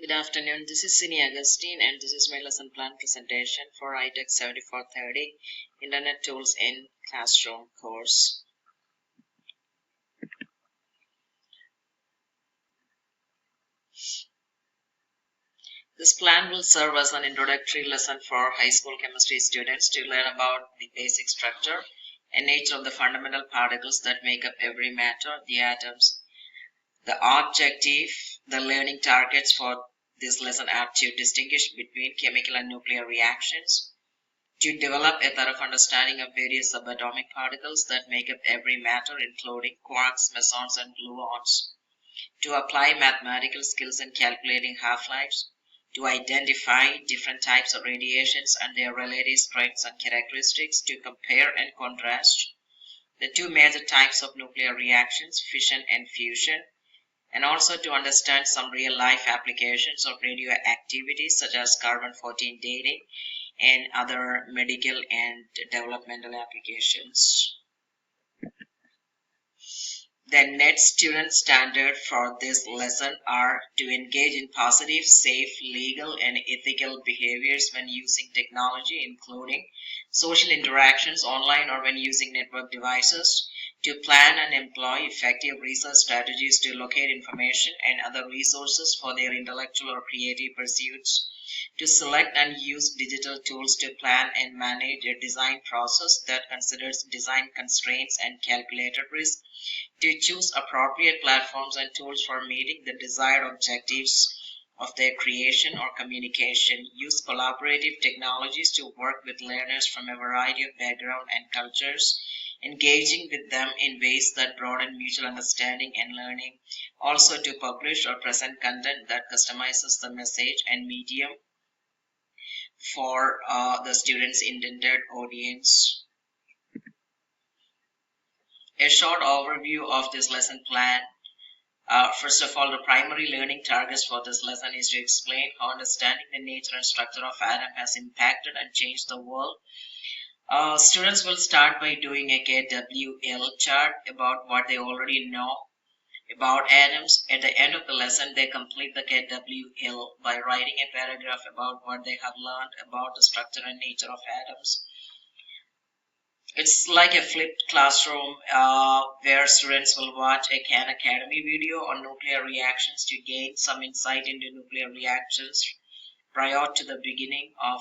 Good afternoon. This is Siney Augustine, and this is my lesson plan presentation for iTech 7430 Internet Tools in Classroom course. This plan will serve as an introductory lesson for high school chemistry students to learn about the basic structure and nature of the fundamental particles that make up every matter, the atoms. The objective, the learning targets for this lesson are to distinguish between chemical and nuclear reactions, to develop a thorough understanding of various subatomic particles that make up every matter, including quarks, mesons, and gluons, to apply mathematical skills in calculating half-lives, to identify different types of radiations and their relative strengths and characteristics, to compare and contrast the two major types of nuclear reactions, fission and fusion, and also to understand some real-life applications of radioactivity such as carbon-14 dating and other medical and developmental applications. The net student standard for this lesson are to engage in positive, safe, legal, and ethical behaviors when using technology, including social interactions online or when using network devices, to plan and employ effective research strategies to locate information and other resources for their intellectual or creative pursuits, to select and use digital tools to plan and manage a design process that considers design constraints and calculated risk, to choose appropriate platforms and tools for meeting the desired objectives of their creation or communication, use collaborative technologies to work with learners from a variety of backgrounds and cultures, engaging with them in ways that broaden mutual understanding and learning, also to publish or present content that customizes the message and medium for the students' intended audience. A short overview of this lesson plan. First of all, the primary learning targets for this lesson is to explain how understanding the nature and structure of atom has impacted and changed the world. Students will start by doing a KWL chart about what they already know about atoms. At the end of the lesson, they complete the KWL by writing a paragraph about what they have learned about the structure and nature of atoms. It's like a flipped classroom where students will watch a Khan Academy video on nuclear reactions to gain some insight into nuclear reactions prior to the beginning of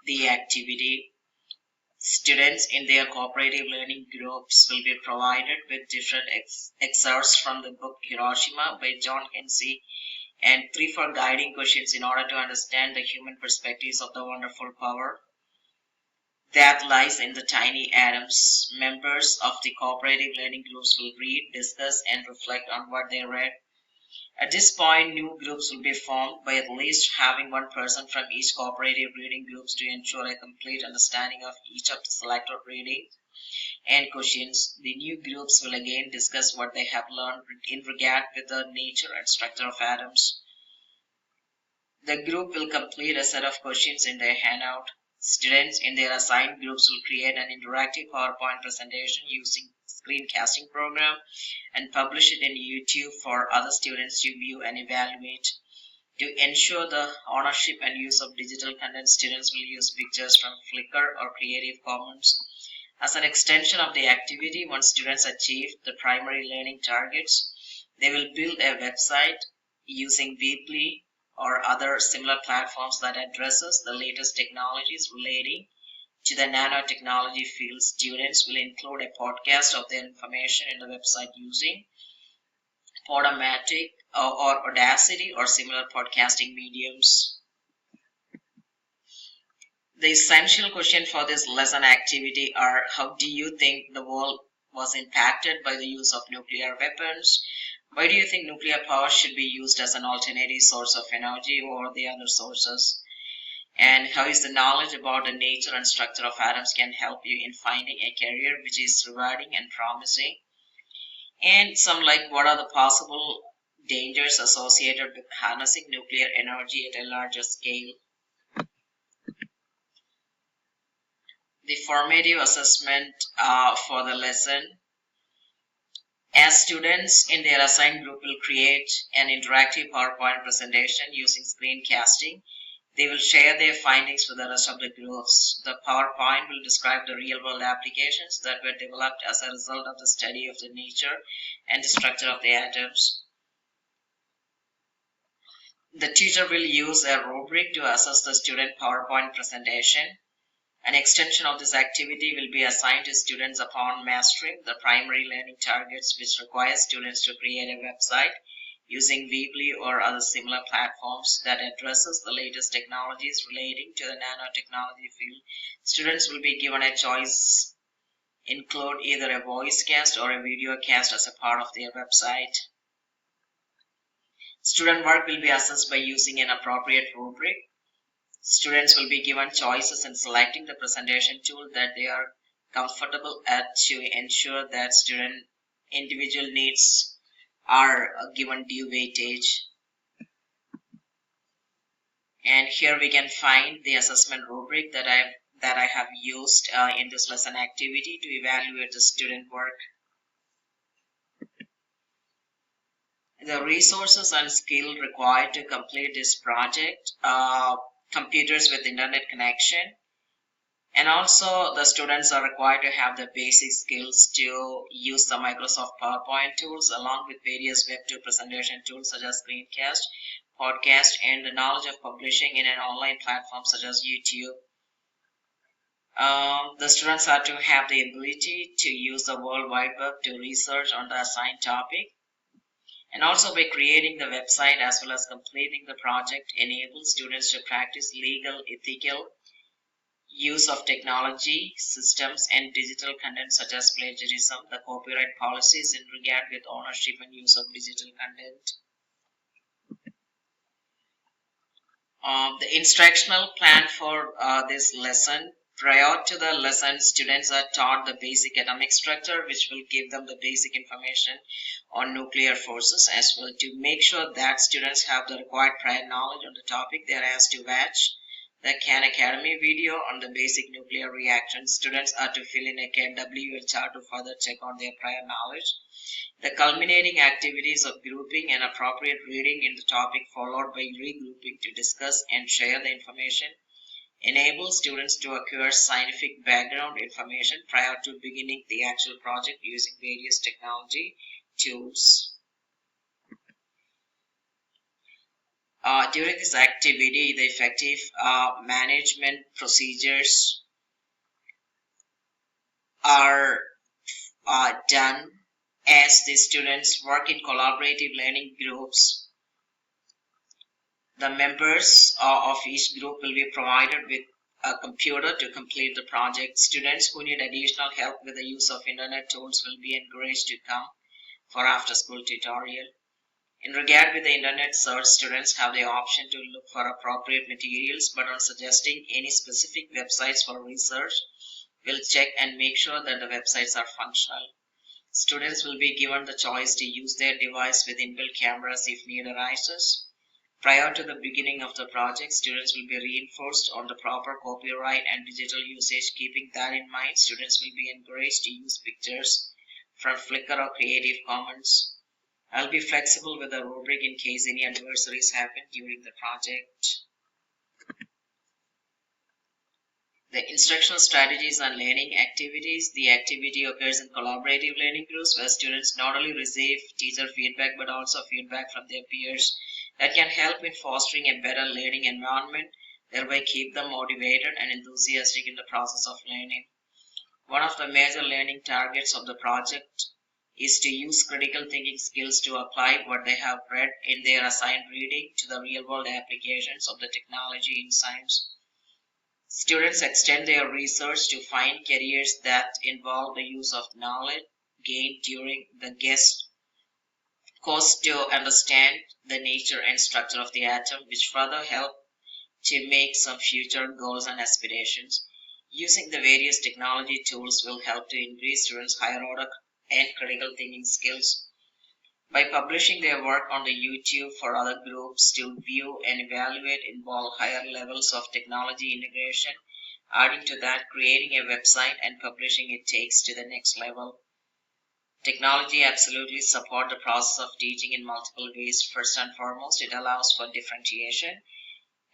the activity. Students in their cooperative learning groups will be provided with different excerpts from the book Hiroshima by John Hensey and 3-4 guiding questions in order to understand the human perspectives of the wonderful power that lies in the tiny atoms. Members of the cooperative learning groups will read, discuss, and reflect on what they read. At this point, new groups will be formed by at least having one person from each cooperative reading groups to ensure a complete understanding of each of the selected readings and questions. The new groups will again discuss what they have learned in regard with the nature and structure of atoms. The group will complete a set of questions in their handout. Students in their assigned groups will create an interactive PowerPoint presentation using screencasting program and publish it in YouTube for other students to view and evaluate. To ensure the ownership and use of digital content, students will use pictures from Flickr or Creative Commons. As an extension of the activity, once students achieve the primary learning targets, they will build a website using Weebly or other similar platforms that addresses the latest technologies relating to the nanotechnology field. Students will include a podcast of their information in the website using Podomatic or Audacity or similar podcasting mediums. The essential question for this lesson activity are: how do you think the world was impacted by the use of nuclear weapons? Why do you think nuclear power should be used as an alternative source of energy over the other sources? And how is the knowledge about the nature and structure of atoms can help you in finding a career which is rewarding and promising? And some like, what are the possible dangers associated with harnessing nuclear energy at a larger scale? The formative assessment for the lesson. As students in their assigned group will create an interactive PowerPoint presentation using screencasting, they will share their findings with the rest of the groups. The PowerPoint will describe the real-world applications that were developed as a result of the study of the nature and the structure of the atoms. The teacher will use a rubric to assess the student PowerPoint presentation. An extension of this activity will be assigned to students upon mastering the primary learning targets, which requires students to create a website using Weebly or other similar platforms that addresses the latest technologies relating to the nanotechnology field. Students will be given a choice, include either a voice cast or a video cast as a part of their website. Student work will be assessed by using an appropriate rubric. Students will be given choices in selecting the presentation tool that they are comfortable at to ensure that student individual needs are given due weightage. And here we can find the assessment rubric that I have used in this lesson activity to evaluate the student work. The resources and skill required to complete this project: computers with internet connection, and also the students are required to have the basic skills to use the Microsoft PowerPoint tools along with various web2 presentation tools such as screencast, podcast, and the knowledge of publishing in an online platform such as YouTube. The students are to have the ability to use the World Wide Web to research on the assigned topic. And also by creating the website as well as completing the project enables students to practice legal, ethical use of technology, systems, and digital content such as plagiarism, the copyright policies in regard with ownership and use of digital content. The instructional plan for this lesson: prior to the lesson, students are taught the basic atomic structure, which will give them the basic information on nuclear forces. As well, to make sure that students have the required prior knowledge on the topic, they are asked to watch the Khan Academy video on the basic nuclear reactions. Students are to fill in a KWL chart to further check on their prior knowledge. The culminating activities of grouping and appropriate reading in the topic, followed by regrouping to discuss and share the information, enable students to acquire scientific background information prior to beginning the actual project using various technology tools. During this activity, the effective management procedures are done as the students work in collaborative learning groups. The members of each group will be provided with a computer to complete the project. Students who need additional help with the use of internet tools will be encouraged to come for after-school tutorial. In regard with the internet search, students have the option to look for appropriate materials, but on suggesting any specific websites for research, will check and make sure that the websites are functional. Students will be given the choice to use their device with inbuilt cameras if need arises. Prior to the beginning of the project, students will be reinforced on the proper copyright and digital usage. Keeping that in mind, students will be encouraged to use pictures from Flickr or Creative Commons. I'll be flexible with the rubric in case any adversaries happen during the project. The instructional strategies and learning activities. The activity occurs in collaborative learning groups where students not only receive teacher feedback but also feedback from their peers that can help in fostering a better learning environment, thereby keep them motivated and enthusiastic in the process of learning. One of the major learning targets of the project is to use critical thinking skills to apply what they have read in their assigned reading to the real-world applications of the technology in science. Students extend their research to find careers that involve the use of knowledge gained during the guest course to understand the nature and structure of the atom, which further help to make some future goals and aspirations. Using the various technology tools will help to increase students' higher order and critical thinking skills. By publishing their work on the YouTube for other groups to view and evaluate involve higher levels of technology integration. Adding to that, creating a website and publishing it takes to the next level. Technology absolutely support the process of teaching in multiple ways. First and foremost, it allows for differentiation.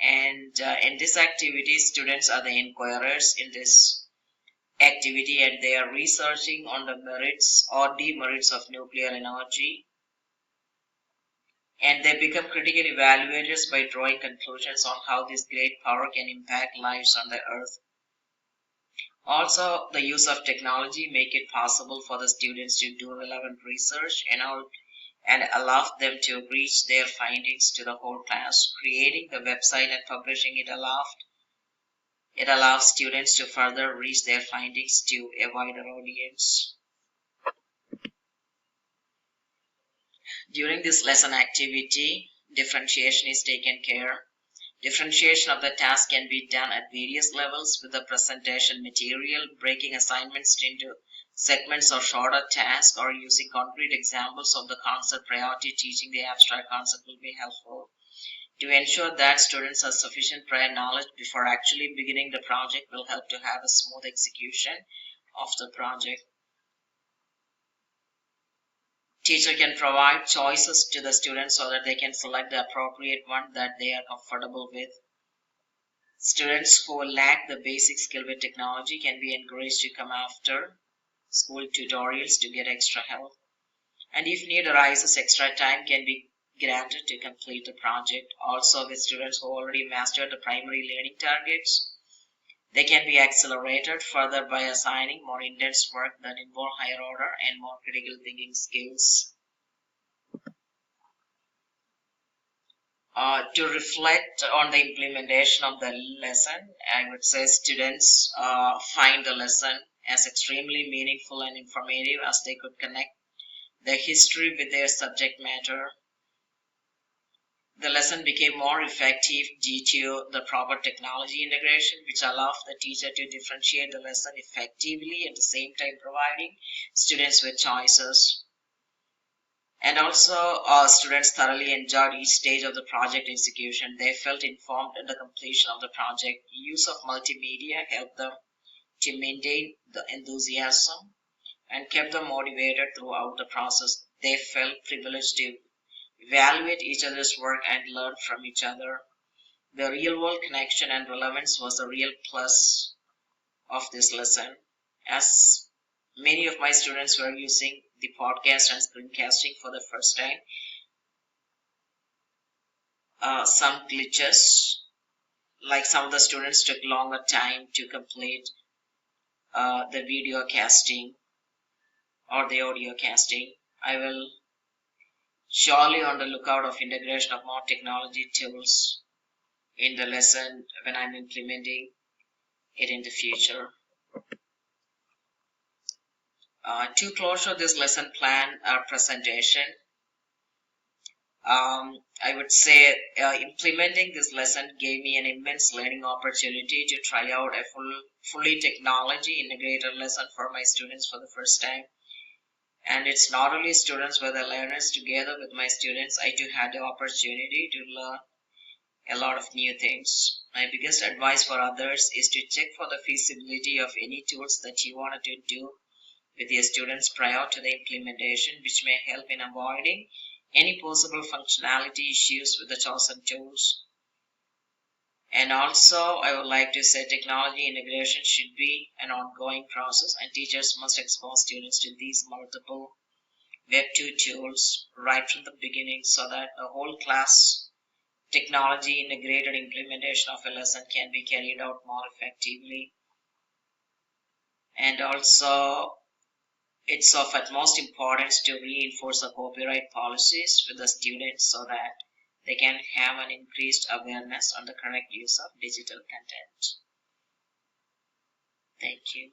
And in this activity, students are the inquirers in this activity, and they are researching on the merits or demerits of nuclear energy, and they become critical evaluators by drawing conclusions on how this great power can impact lives on the earth. Also, the use of technology make it possible for the students to do relevant research and allow them to reach their findings to the whole class. Creating the website and publishing it allows students to further reach their findings to a wider audience. During this lesson activity, differentiation is taken care. Differentiation of the task can be done at various levels with the presentation material, breaking assignments into segments or shorter tasks, or using concrete examples of the concept prior to teaching the abstract concept will be helpful. To ensure that students have sufficient prior knowledge before actually beginning the project will help to have a smooth execution of the project. Teacher can provide choices to the students so that they can select the appropriate one that they are comfortable with. Students who lack the basic skill with technology can be encouraged to come after school tutorials to get extra help. And if need arises, extra time can be granted to complete the project. Also, with students who already mastered the primary learning targets, they can be accelerated further by assigning more intense work that involve higher order and more critical thinking skills. To reflect on the implementation of the lesson, I would say students find the lesson as extremely meaningful and informative as they could connect the history with their subject matter. The lesson became more effective due to the proper technology integration, which allowed the teacher to differentiate the lesson effectively at the same time providing students with choices. And also, students thoroughly enjoyed each stage of the project execution. They felt informed at the completion of the project. Use of multimedia helped them to maintain the enthusiasm and kept them motivated throughout the process. They felt privileged to evaluate each other's work and learn from each other. The real world connection and relevance was a real plus of this lesson, as many of my students were using the podcast and screencasting for the first time. Some glitches, like some of the students took longer time to complete the video casting or the audio casting. I will surely on the lookout of integration of more technology tools in the lesson when I'm implementing it in the future. To close this lesson plan presentation, I would say implementing this lesson gave me an immense learning opportunity to try out a fully technology integrated lesson for my students for the first time. And it's not only students but the learners. Together with my students, I too had the opportunity to learn a lot of new things. My biggest advice for others is to check for the feasibility of any tools that you wanted to do with your students prior to the implementation, which may help in avoiding any possible functionality issues with the chosen tools. And also, I would like to say technology integration should be an ongoing process, and teachers must expose students to these multiple Web 2 tools right from the beginning so that the whole class technology integrated implementation of a lesson can be carried out more effectively. And also, it's of utmost importance to reinforce the copyright policies with the students so that they can have an increased awareness on the correct use of digital content. Thank you.